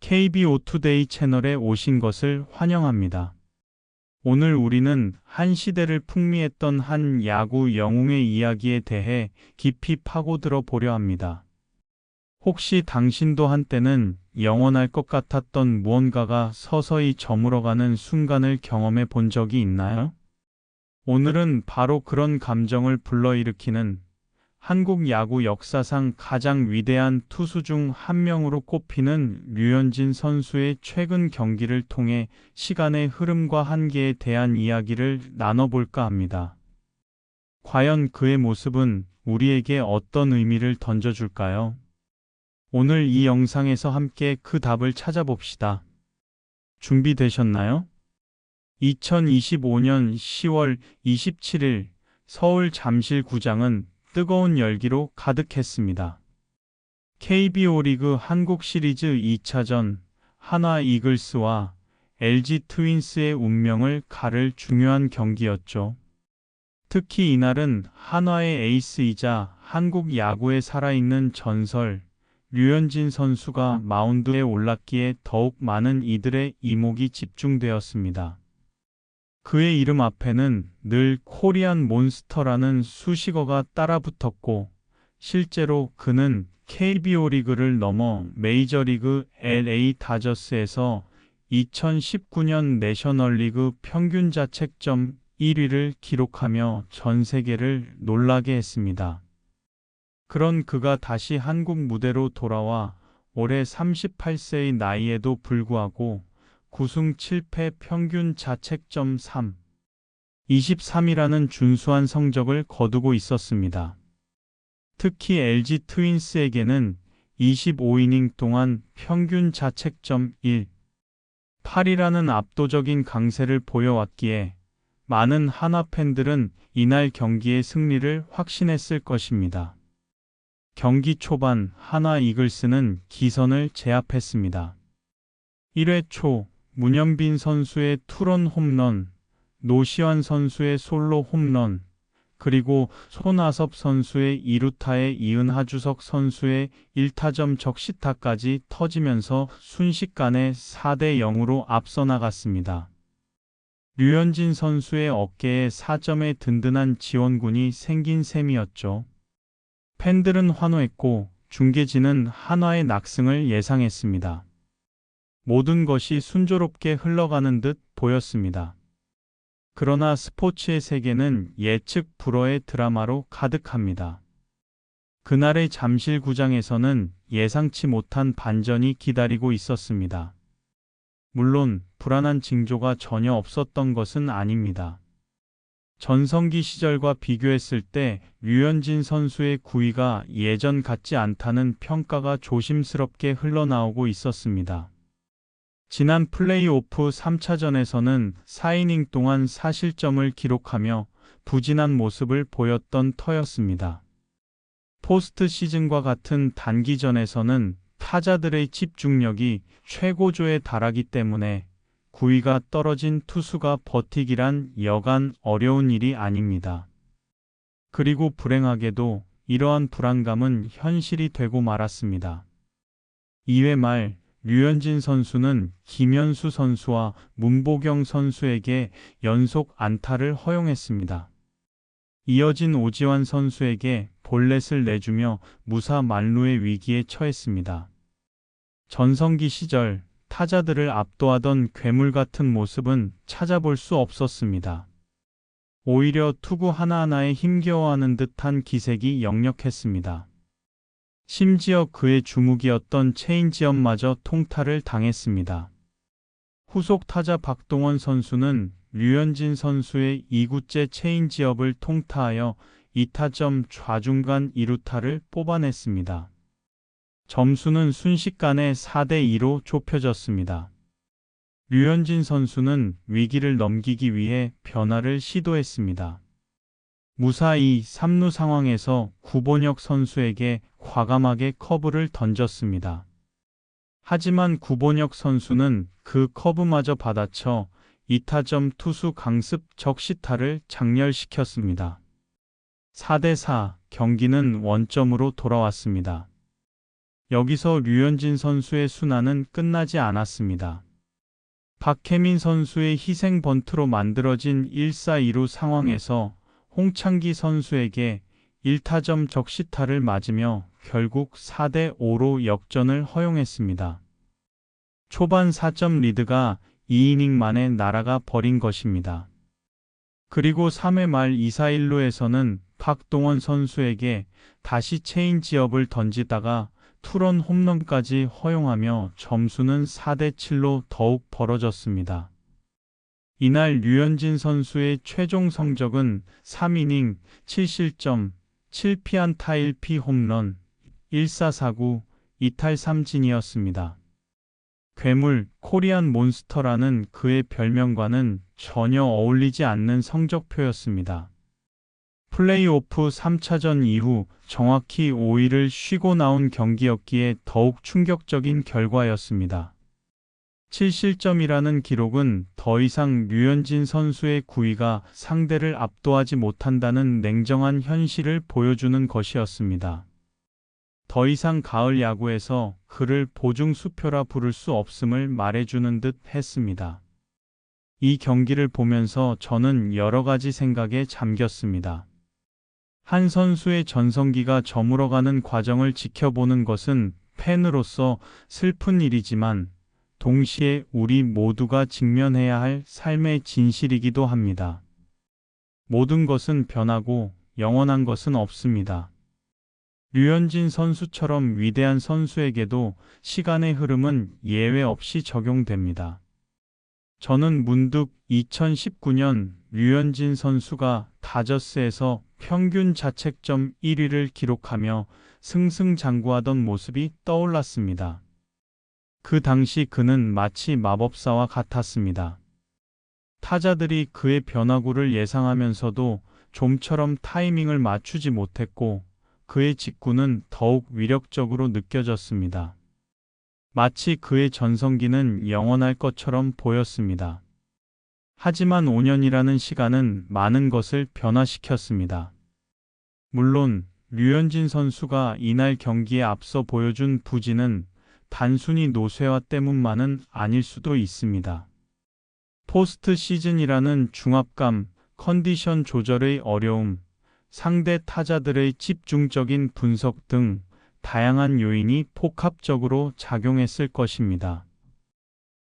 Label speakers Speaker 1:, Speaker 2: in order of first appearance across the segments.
Speaker 1: KBO 투데이 채널에 오신 것을 환영합니다. 오늘 우리는 한 시대를 풍미했던 한 야구 영웅의 이야기에 대해 깊이 파고들어 보려 합니다. 혹시 당신도 한때는 영원할 것 같았던 무언가가 서서히 저물어가는 순간을 경험해 본 적이 있나요? 오늘은 바로 그런 감정을 불러일으키는 한국 야구 역사상 가장 위대한 투수 중 한 명으로 꼽히는 류현진 선수의 최근 경기를 통해 시간의 흐름과 한계에 대한 이야기를 나눠볼까 합니다. 과연 그의 모습은 우리에게 어떤 의미를 던져줄까요? 오늘 이 영상에서 함께 그 답을 찾아봅시다. 준비되셨나요? 2025년 10월 27일 서울 잠실구장은 뜨거운 열기로 가득했습니다. KBO 리그 한국 시리즈 2차전 한화 이글스와 LG 트윈스의 운명을 가를 중요한 경기였죠. 특히 이날은 한화의 에이스이자 한국 야구에 살아있는 전설 류현진 선수가 마운드에 올랐기에 더욱 많은 이들의 이목이 집중되었습니다. 그의 이름 앞에는 늘 코리안 몬스터라는 수식어가 따라붙었고, 실제로 그는 KBO 리그를 넘어 메이저리그 LA 다저스에서 2019년 내셔널리그 평균 자책점 1위를 기록하며 전 세계를 놀라게 했습니다. 그런 그가 다시 한국 무대로 돌아와 올해 38세의 나이에도 불구하고 9승 7패 평균 자책점 23이라는 준수한 성적을 거두고 있었습니다. 특히 LG 트윈스에게는 25이닝 동안 평균 자책점 8이라는 압도적인 강세를 보여왔기에 많은 한화 팬들은 이날 경기의 승리를 확신했을 것입니다. 경기 초반 한화 이글스는 기선을 제압했습니다. 1회 초 문현빈 선수의 투런 홈런, 노시환 선수의 솔로 홈런, 그리고 손아섭 선수의 2루타에 이은 하주석 선수의 1타점 적시타까지 터지면서 순식간에 4대 0으로 앞서 나갔습니다. 류현진 선수의 어깨에 4점의 든든한 지원군이 생긴 셈이었죠. 팬들은 환호했고 중계진은 한화의 낙승을 예상했습니다. 모든 것이 순조롭게 흘러가는 듯 보였습니다. 그러나 스포츠의 세계는 예측 불허의 드라마로 가득합니다. 그날의 잠실구장에서는 예상치 못한 반전이 기다리고 있었습니다. 물론 불안한 징조가 전혀 없었던 것은 아닙니다. 전성기 시절과 비교했을 때 류현진 선수의 구위가 예전 같지 않다는 평가가 조심스럽게 흘러나오고 있었습니다. 지난 플레이오프 3차전에서는 4이닝 동안 4실점을 기록하며 부진한 모습을 보였던 터였습니다. 포스트 시즌과 같은 단기전에서는 타자들의 집중력이 최고조에 달하기 때문에 구위가 떨어진 투수가 버티기란 여간 어려운 일이 아닙니다. 그리고 불행하게도 이러한 불안감은 현실이 되고 말았습니다. 2회 말 류현진 선수는 김현수 선수와 문보경 선수에게 연속 안타를 허용했습니다. 이어진 오지환 선수에게 볼넷을 내주며 무사 만루의 위기에 처했습니다. 전성기 시절 타자들을 압도하던 괴물 같은 모습은 찾아볼 수 없었습니다. 오히려 투구 하나하나에 힘겨워하는 듯한 기색이 역력했습니다. 심지어 그의 주무기였던 체인지업마저 통타를 당했습니다. 후속 타자 박동원 선수는 류현진 선수의 2구째 체인지업을 통타하여 2타점 좌중간 2루타를 뽑아냈습니다. 점수는 순식간에 4대2로 좁혀졌습니다. 류현진 선수는 위기를 넘기기 위해 변화를 시도했습니다. 무사히 3루 상황에서 구본혁 선수에게 과감하게 커브를 던졌습니다. 하지만 구본혁 선수는 그 커브마저 받아쳐 2타점 투수 강습 적시타를 장렬시켰습니다. 4대4 경기는 원점으로 돌아왔습니다. 여기서 류현진 선수의 순환은 끝나지 않았습니다. 박혜민 선수의 희생 번트로 만들어진 1-4-2루 상황에서 홍창기 선수에게 1타점 적시타를 맞으며 결국 4-5로 역전을 허용했습니다. 초반 4점 리드가 2이닝 만에 날아가 버린 것입니다. 그리고 3회 말 2-4-1루에서는 박동원 선수에게 다시 체인지업을 던지다가 투런 홈런까지 허용하며 점수는 4-7로 더욱 벌어졌습니다. 이날 류현진 선수의 최종 성적은 3이닝 7실점 7피안타 1피 홈런 1-4-4구 2탈 3진이었습니다. 괴물, 코리안 몬스터라는 그의 별명과는 전혀 어울리지 않는 성적표였습니다. 플레이오프 3차전 이후 정확히 5일을 쉬고 나온 경기였기에 더욱 충격적인 결과였습니다. 7실점이라는 기록은 더 이상 류현진 선수의 구위가 상대를 압도하지 못한다는 냉정한 현실을 보여주는 것이었습니다. 더 이상 가을 야구에서 그를 보증수표라 부를 수 없음을 말해주는 듯 했습니다. 이 경기를 보면서 저는 여러 가지 생각에 잠겼습니다. 한 선수의 전성기가 저물어가는 과정을 지켜보는 것은 팬으로서 슬픈 일이지만 동시에 우리 모두가 직면해야 할 삶의 진실이기도 합니다. 모든 것은 변하고 영원한 것은 없습니다. 류현진 선수처럼 위대한 선수에게도 시간의 흐름은 예외 없이 적용됩니다. 저는 문득 2019년 류현진 선수가 다저스에서 평균 자책점 1위를 기록하며 승승장구하던 모습이 떠올랐습니다. 그 당시 그는 마치 마법사와 같았습니다. 타자들이 그의 변화구를 예상하면서도 좀처럼 타이밍을 맞추지 못했고 그의 직구는 더욱 위력적으로 느껴졌습니다. 마치 그의 전성기는 영원할 것처럼 보였습니다. 하지만 5년이라는 시간은 많은 것을 변화시켰습니다. 물론 류현진 선수가 이날 경기에 앞서 보여준 부진은 단순히 노쇠화 때문만은 아닐 수도 있습니다. 포스트 시즌이라는 중압감, 컨디션 조절의 어려움, 상대 타자들의 집중적인 분석 등 다양한 요인이 복합적으로 작용했을 것입니다.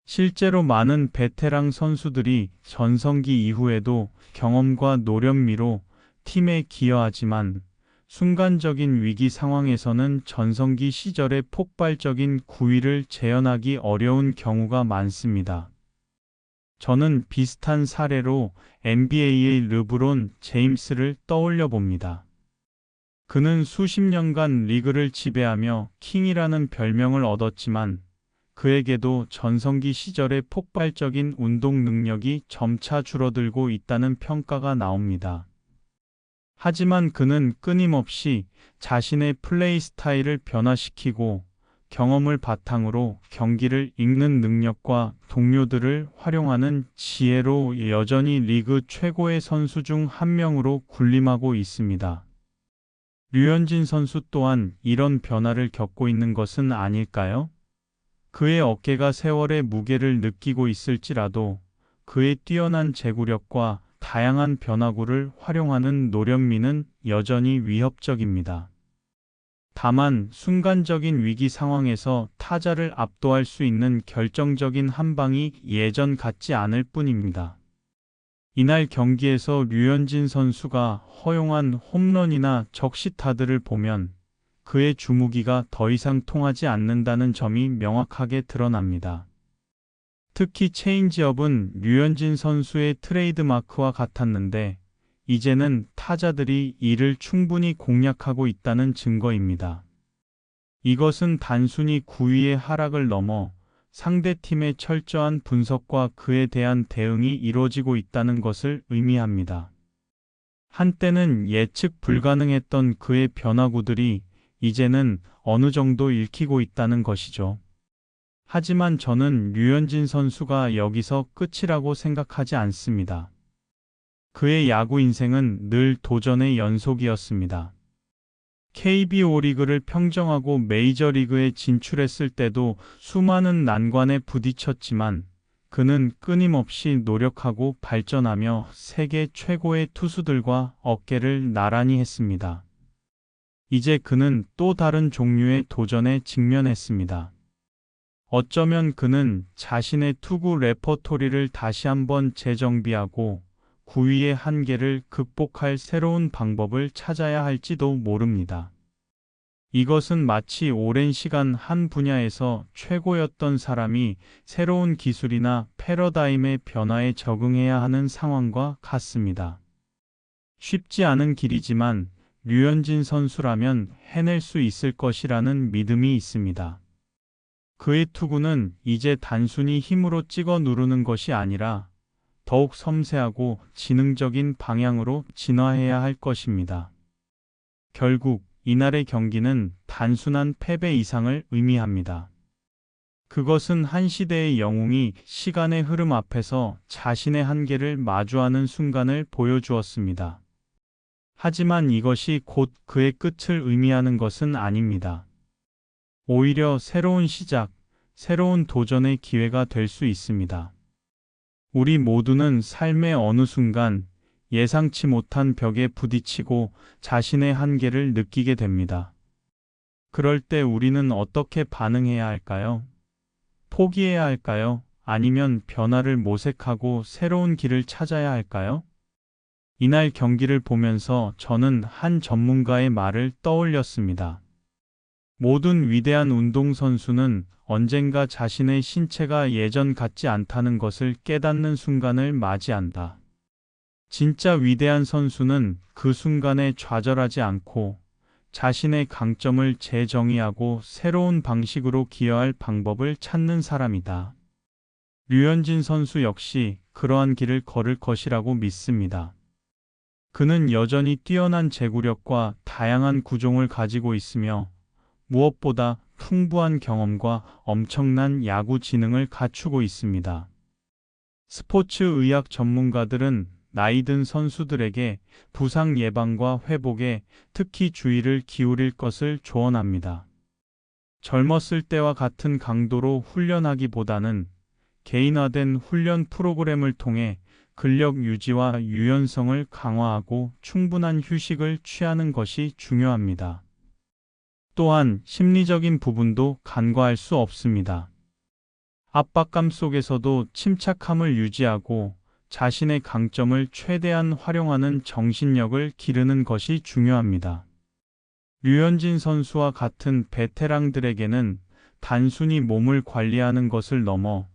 Speaker 1: 실제로 많은 베테랑 선수들이 전성기 이후에도 경험과 노련미로 팀에 기여하지만 순간적인 위기 상황에서는 전성기 시절의 폭발적인 구위를 재현하기 어려운 경우가 많습니다. 저는 비슷한 사례로 NBA의 르브론 제임스를 떠올려 봅니다. 그는 수십 년간 리그를 지배하며 킹이라는 별명을 얻었지만 그에게도 전성기 시절의 폭발적인 운동 능력이 점차 줄어들고 있다는 평가가 나옵니다. 하지만 그는 끊임없이 자신의 플레이 스타일을 변화시키고 경험을 바탕으로 경기를 읽는 능력과 동료들을 활용하는 지혜로 여전히 리그 최고의 선수 중 한 명으로 군림하고 있습니다. 류현진 선수 또한 이런 변화를 겪고 있는 것은 아닐까요? 그의 어깨가 세월의 무게를 느끼고 있을지라도 그의 뛰어난 제구력과 다양한 변화구를 활용하는 노련미는 여전히 위협적입니다. 다만 순간적인 위기 상황에서 타자를 압도할 수 있는 결정적인 한 방이 예전 같지 않을 뿐입니다. 이날 경기에서 류현진 선수가 허용한 홈런이나 적시타들을 보면 그의 주무기가 더 이상 통하지 않는다는 점이 명확하게 드러납니다. 특히 체인지업은 류현진 선수의 트레이드마크와 같았는데 이제는 타자들이 이를 충분히 공략하고 있다는 증거입니다. 이것은 단순히 구위의 하락을 넘어 상대팀의 철저한 분석과 그에 대한 대응이 이루어지고 있다는 것을 의미합니다. 한때는 예측 불가능했던 그의 변화구들이 이제는 어느 정도 읽히고 있다는 것이죠. 하지만 저는 류현진 선수가 여기서 끝이라고 생각하지 않습니다. 그의 야구 인생은 늘 도전의 연속이었습니다. KBO 리그를 평정하고 메이저리그에 진출했을 때도 수많은 난관에 부딪혔지만 그는 끊임없이 노력하고 발전하며 세계 최고의 투수들과 어깨를 나란히 했습니다. 이제 그는 또 다른 종류의 도전에 직면했습니다. 어쩌면 그는 자신의 투구 레퍼토리를 다시 한번 재정비하고 구위의 한계를 극복할 새로운 방법을 찾아야 할지도 모릅니다. 이것은 마치 오랜 시간 한 분야에서 최고였던 사람이 새로운 기술이나 패러다임의 변화에 적응해야 하는 상황과 같습니다. 쉽지 않은 길이지만 류현진 선수라면 해낼 수 있을 것이라는 믿음이 있습니다. 그의 투구는 이제 단순히 힘으로 찍어 누르는 것이 아니라 더욱 섬세하고 지능적인 방향으로 진화해야 할 것입니다. 결국 이날의 경기는 단순한 패배 이상을 의미합니다. 그것은 한 시대의 영웅이 시간의 흐름 앞에서 자신의 한계를 마주하는 순간을 보여주었습니다. 하지만 이것이 곧 그의 끝을 의미하는 것은 아닙니다. 오히려 새로운 시작, 새로운 도전의 기회가 될 수 있습니다. 우리 모두는 삶의 어느 순간 예상치 못한 벽에 부딪히고 자신의 한계를 느끼게 됩니다. 그럴 때 우리는 어떻게 반응해야 할까요? 포기해야 할까요? 아니면 변화를 모색하고 새로운 길을 찾아야 할까요? 이날 경기를 보면서 저는 한 전문가의 말을 떠올렸습니다. 모든 위대한 운동선수는 언젠가 자신의 신체가 예전 같지 않다는 것을 깨닫는 순간을 맞이한다. 진짜 위대한 선수는 그 순간에 좌절하지 않고 자신의 강점을 재정의하고 새로운 방식으로 기여할 방법을 찾는 사람이다. 류현진 선수 역시 그러한 길을 걸을 것이라고 믿습니다. 그는 여전히 뛰어난 제구력과 다양한 구종을 가지고 있으며 무엇보다 풍부한 경험과 엄청난 야구 지능을 갖추고 있습니다. 스포츠 의학 전문가들은 나이든 선수들에게 부상 예방과 회복에 특히 주의를 기울일 것을 조언합니다. 젊었을 때와 같은 강도로 훈련하기보다는 개인화된 훈련 프로그램을 통해 근력 유지와 유연성을 강화하고 충분한 휴식을 취하는 것이 중요합니다. 또한 심리적인 부분도 간과할 수 없습니다. 압박감 속에서도 침착함을 유지하고 자신의 강점을 최대한 활용하는 정신력을 기르는 것이 중요합니다. 류현진 선수와 같은 베테랑들에게는 단순히 몸을 관리하는 것을 넘어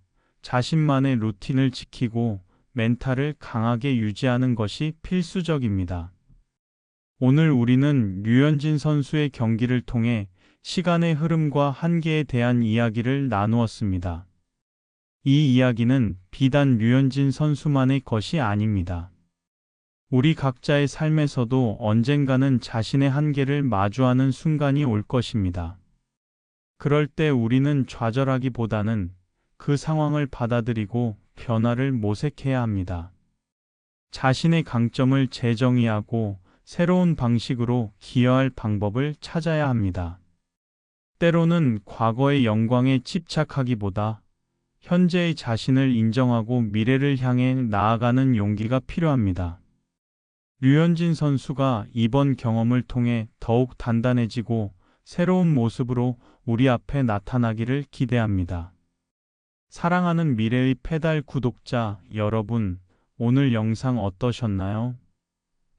Speaker 1: 자신만의 루틴을 지키고 멘탈을 강하게 유지하는 것이 필수적입니다. 오늘 우리는 류현진 선수의 경기를 통해 시간의 흐름과 한계에 대한 이야기를 나누었습니다. 이 이야기는 비단 류현진 선수만의 것이 아닙니다. 우리 각자의 삶에서도 언젠가는 자신의 한계를 마주하는 순간이 올 것입니다. 그럴 때 우리는 좌절하기보다는 그 상황을 받아들이고 변화를 모색해야 합니다. 자신의 강점을 재정의하고 새로운 방식으로 기여할 방법을 찾아야 합니다. 때로는 과거의 영광에 집착하기보다 현재의 자신을 인정하고 미래를 향해 나아가는 용기가 필요합니다. 류현진 선수가 이번 경험을 통해 더욱 단단해지고 새로운 모습으로 우리 앞에 나타나기를 기대합니다. 사랑하는 미래의 페달 구독자 여러분, 오늘 영상 어떠셨나요?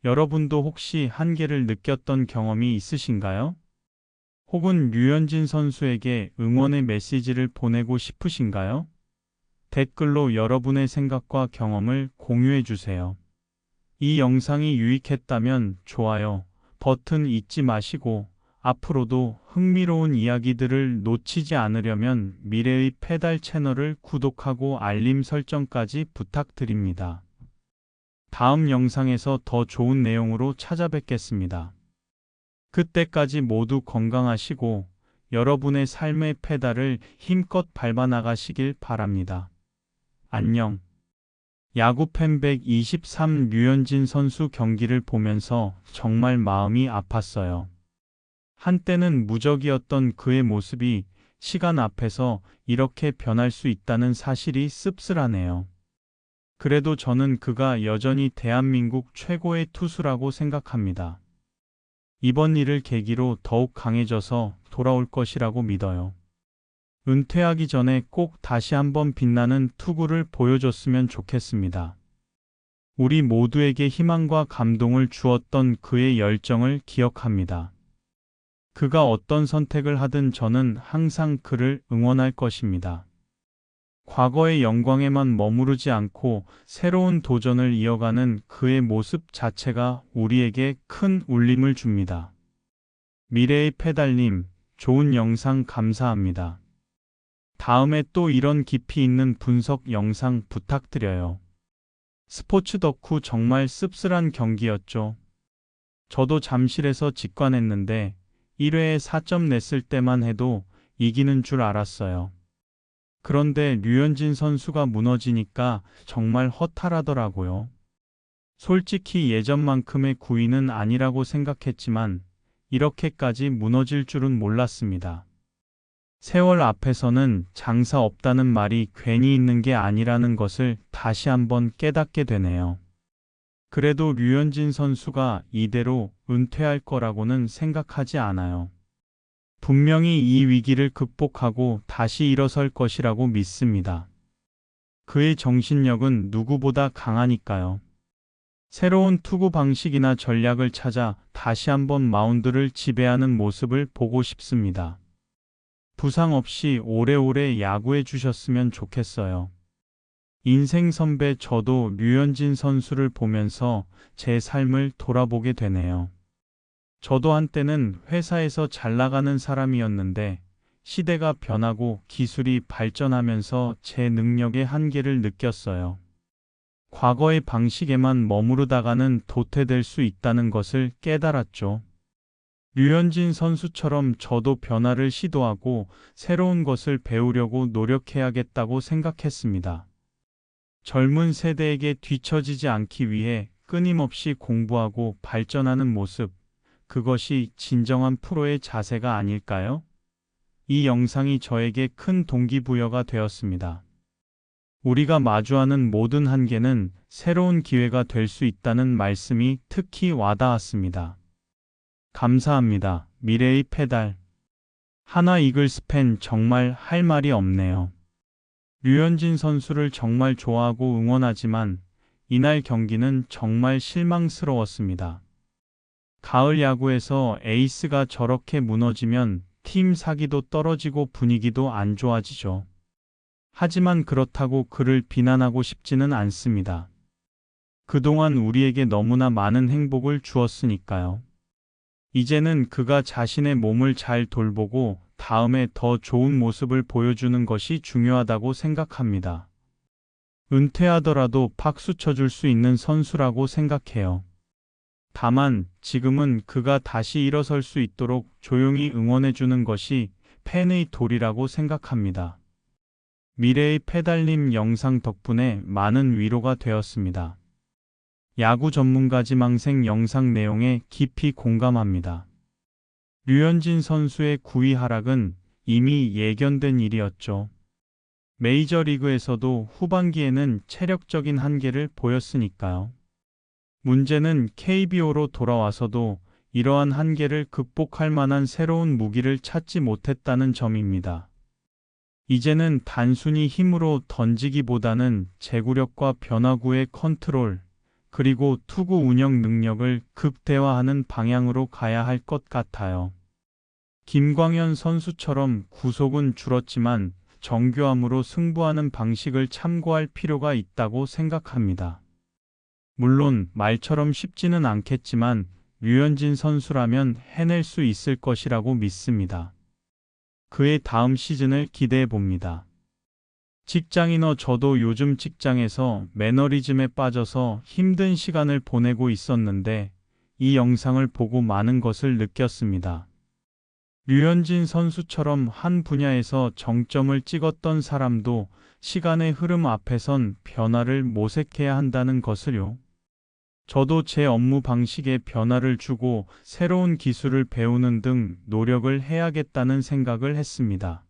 Speaker 1: 여러분도 혹시 한계를 느꼈던 경험이 있으신가요? 혹은 류현진 선수에게 응원의 메시지를 보내고 싶으신가요? 댓글로 여러분의 생각과 경험을 공유해 주세요. 이 영상이 유익했다면 좋아요 버튼 잊지 마시고 앞으로도 흥미로운 이야기들을 놓치지 않으려면 미래의 페달 채널을 구독하고 알림 설정까지 부탁드립니다. 다음 영상에서 더 좋은 내용으로 찾아뵙겠습니다. 그때까지 모두 건강하시고 여러분의 삶의 페달을 힘껏 밟아 나가시길 바랍니다. 안녕. 야구팬 123 류현진 선수 경기를 보면서 정말 마음이 아팠어요. 한때는 무적이었던 그의 모습이 시간 앞에서 이렇게 변할 수 있다는 사실이 씁쓸하네요. 그래도 저는 그가 여전히 대한민국 최고의 투수라고 생각합니다. 이번 일을 계기로 더욱 강해져서 돌아올 것이라고 믿어요. 은퇴하기 전에 꼭 다시 한번 빛나는 투구를 보여줬으면 좋겠습니다. 우리 모두에게 희망과 감동을 주었던 그의 열정을 기억합니다. 그가 어떤 선택을 하든 저는 항상 그를 응원할 것입니다. 과거의 영광에만 머무르지 않고 새로운 도전을 이어가는 그의 모습 자체가 우리에게 큰 울림을 줍니다. 미래의 페달님, 좋은 영상 감사합니다. 다음에 또 이런 깊이 있는 분석 영상 부탁드려요. 스포츠 덕후 정말 씁쓸한 경기였죠. 저도 잠실에서 직관했는데 1회에 4점 냈을 때만 해도 이기는 줄 알았어요. 그런데 류현진 선수가 무너지니까 정말 허탈하더라고요. 솔직히 예전만큼의 구위는 아니라고 생각했지만 이렇게까지 무너질 줄은 몰랐습니다. 세월 앞에서는 장사 없다는 말이 괜히 있는 게 아니라는 것을 다시 한번 깨닫게 되네요. 그래도 류현진 선수가 이대로 은퇴할 거라고는 생각하지 않아요. 분명히 이 위기를 극복하고 다시 일어설 것이라고 믿습니다. 그의 정신력은 누구보다 강하니까요. 새로운 투구 방식이나 전략을 찾아 다시 한번 마운드를 지배하는 모습을 보고 싶습니다. 부상 없이 오래오래 야구해 주셨으면 좋겠어요. 인생 선배 저도 류현진 선수를 보면서 제 삶을 돌아보게 되네요. 저도 한때는 회사에서 잘 나가는 사람이었는데 시대가 변하고 기술이 발전하면서 제 능력의 한계를 느꼈어요. 과거의 방식에만 머무르다가는 도태될 수 있다는 것을 깨달았죠. 류현진 선수처럼 저도 변화를 시도하고 새로운 것을 배우려고 노력해야겠다고 생각했습니다. 젊은 세대에게 뒤처지지 않기 위해 끊임없이 공부하고 발전하는 모습, 그것이 진정한 프로의 자세가 아닐까요? 이 영상이 저에게 큰 동기부여가 되었습니다. 우리가 마주하는 모든 한계는 새로운 기회가 될 수 있다는 말씀이 특히 와닿았습니다. 감사합니다. 미래의 페달. 하나 이글스 팬 정말 할 말이 없네요. 류현진 선수를 정말 좋아하고 응원하지만 이날 경기는 정말 실망스러웠습니다. 가을 야구에서 에이스가 저렇게 무너지면 팀 사기도 떨어지고 분위기도 안 좋아지죠. 하지만 그렇다고 그를 비난하고 싶지는 않습니다. 그동안 우리에게 너무나 많은 행복을 주었으니까요. 이제는 그가 자신의 몸을 잘 돌보고 다음에 더 좋은 모습을 보여주는 것이 중요하다고 생각합니다. 은퇴하더라도 박수 쳐줄 수 있는 선수라고 생각해요. 다만 지금은 그가 다시 일어설 수 있도록 조용히 응원해주는 것이 팬의 도리라고 생각합니다. 미래의 페달님 영상 덕분에 많은 위로가 되었습니다. 야구 전문가 지망생 영상 내용에 깊이 공감합니다. 류현진 선수의 9위 하락은 이미 예견된 일이었죠. 메이저리그에서도 후반기에는 체력적인 한계를 보였으니까요. 문제는 KBO로 돌아와서도 이러한 한계를 극복할 만한 새로운 무기를 찾지 못했다는 점입니다. 이제는 단순히 힘으로 던지기보다는 제구력과 변화구의 컨트롤, 그리고 투구 운영 능력을 극대화하는 방향으로 가야 할 것 같아요. 김광현 선수처럼 구속은 줄었지만 정교함으로 승부하는 방식을 참고할 필요가 있다고 생각합니다. 물론 말처럼 쉽지는 않겠지만 류현진 선수라면 해낼 수 있을 것이라고 믿습니다. 그의 다음 시즌을 기대해 봅니다. 직장인어 저도 요즘 직장에서 매너리즘에 빠져서 힘든 시간을 보내고 있었는데 이 영상을 보고 많은 것을 느꼈습니다. 류현진 선수처럼 한 분야에서 정점을 찍었던 사람도 시간의 흐름 앞에선 변화를 모색해야 한다는 것을요. 저도 제 업무 방식에 변화를 주고 새로운 기술을 배우는 등 노력을 해야겠다는 생각을 했습니다.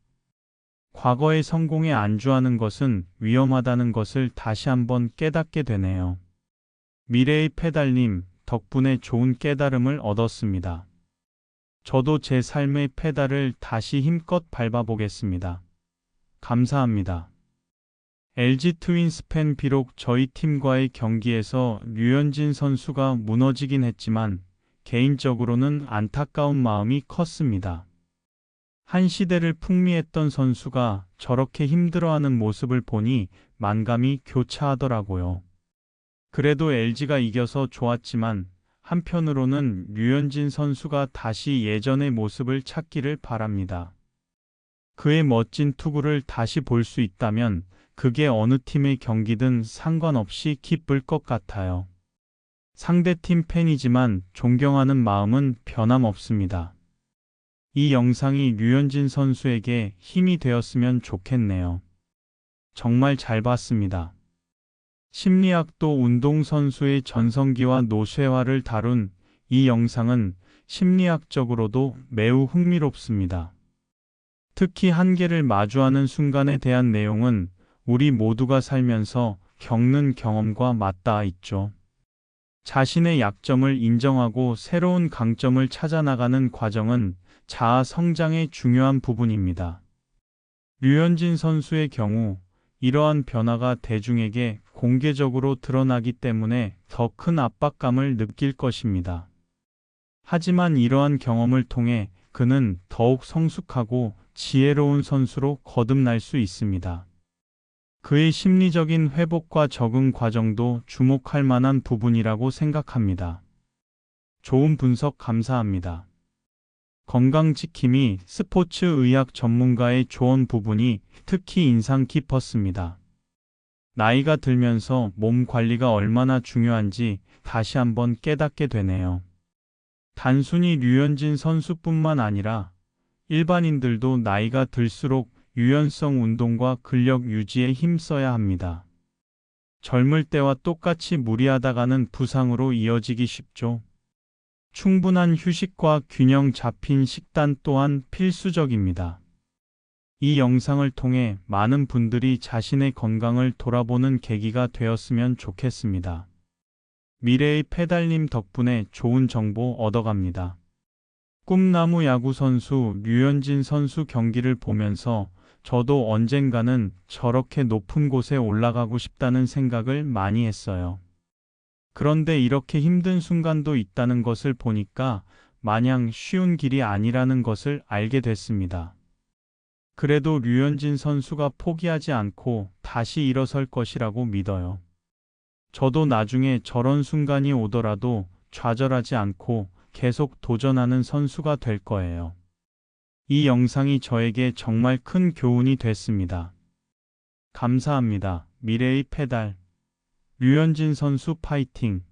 Speaker 1: 과거의 성공에 안주하는 것은 위험하다는 것을 다시 한번 깨닫게 되네요. 미래의 페달님 덕분에 좋은 깨달음을 얻었습니다. 저도 제 삶의 페달을 다시 힘껏 밟아보겠습니다. 감사합니다. LG 트윈스 팬 비록 저희 팀과의 경기에서 류현진 선수가 무너지긴 했지만 개인적으로는 안타까운 마음이 컸습니다. 한 시대를 풍미했던 선수가 저렇게 힘들어하는 모습을 보니 만감이 교차하더라고요. 그래도 LG가 이겨서 좋았지만 한편으로는 류현진 선수가 다시 예전의 모습을 찾기를 바랍니다. 그의 멋진 투구를 다시 볼 수 있다면 그게 어느 팀의 경기든 상관없이 기쁠 것 같아요. 상대팀 팬이지만 존경하는 마음은 변함없습니다. 이 영상이 류현진 선수에게 힘이 되었으면 좋겠네요. 정말 잘 봤습니다. 심리학도 운동선수의 전성기와 노쇠화를 다룬 이 영상은 심리학적으로도 매우 흥미롭습니다. 특히 한계를 마주하는 순간에 대한 내용은 우리 모두가 살면서 겪는 경험과 맞닿아 있죠. 자신의 약점을 인정하고 새로운 강점을 찾아나가는 과정은 자아 성장의 중요한 부분입니다. 류현진 선수의 경우 이러한 변화가 대중에게 공개적으로 드러나기 때문에 더 큰 압박감을 느낄 것입니다. 하지만 이러한 경험을 통해 그는 더욱 성숙하고 지혜로운 선수로 거듭날 수 있습니다. 그의 심리적인 회복과 적응 과정도 주목할 만한 부분이라고 생각합니다. 좋은 분석 감사합니다. 건강지킴이 스포츠 의학 전문가의 조언 부분이 특히 인상 깊었습니다. 나이가 들면서 몸 관리가 얼마나 중요한지 다시 한번 깨닫게 되네요. 단순히 류현진 선수뿐만 아니라 일반인들도 나이가 들수록 유연성 운동과 근력 유지에 힘써야 합니다. 젊을 때와 똑같이 무리하다가는 부상으로 이어지기 쉽죠. 충분한 휴식과 균형 잡힌 식단 또한 필수적입니다. 이 영상을 통해 많은 분들이 자신의 건강을 돌아보는 계기가 되었으면 좋겠습니다. 미래의 페달님 덕분에 좋은 정보 얻어갑니다. 꿈나무 야구 선수 류현진 선수 경기를 보면서 저도 언젠가는 저렇게 높은 곳에 올라가고 싶다는 생각을 많이 했어요. 그런데 이렇게 힘든 순간도 있다는 것을 보니까 마냥 쉬운 길이 아니라는 것을 알게 됐습니다. 그래도 류현진 선수가 포기하지 않고 다시 일어설 것이라고 믿어요. 저도 나중에 저런 순간이 오더라도 좌절하지 않고 계속 도전하는 선수가 될 거예요. 이 영상이 저에게 정말 큰 교훈이 됐습니다. 감사합니다. 미래의 페달. 류현진 선수 파이팅!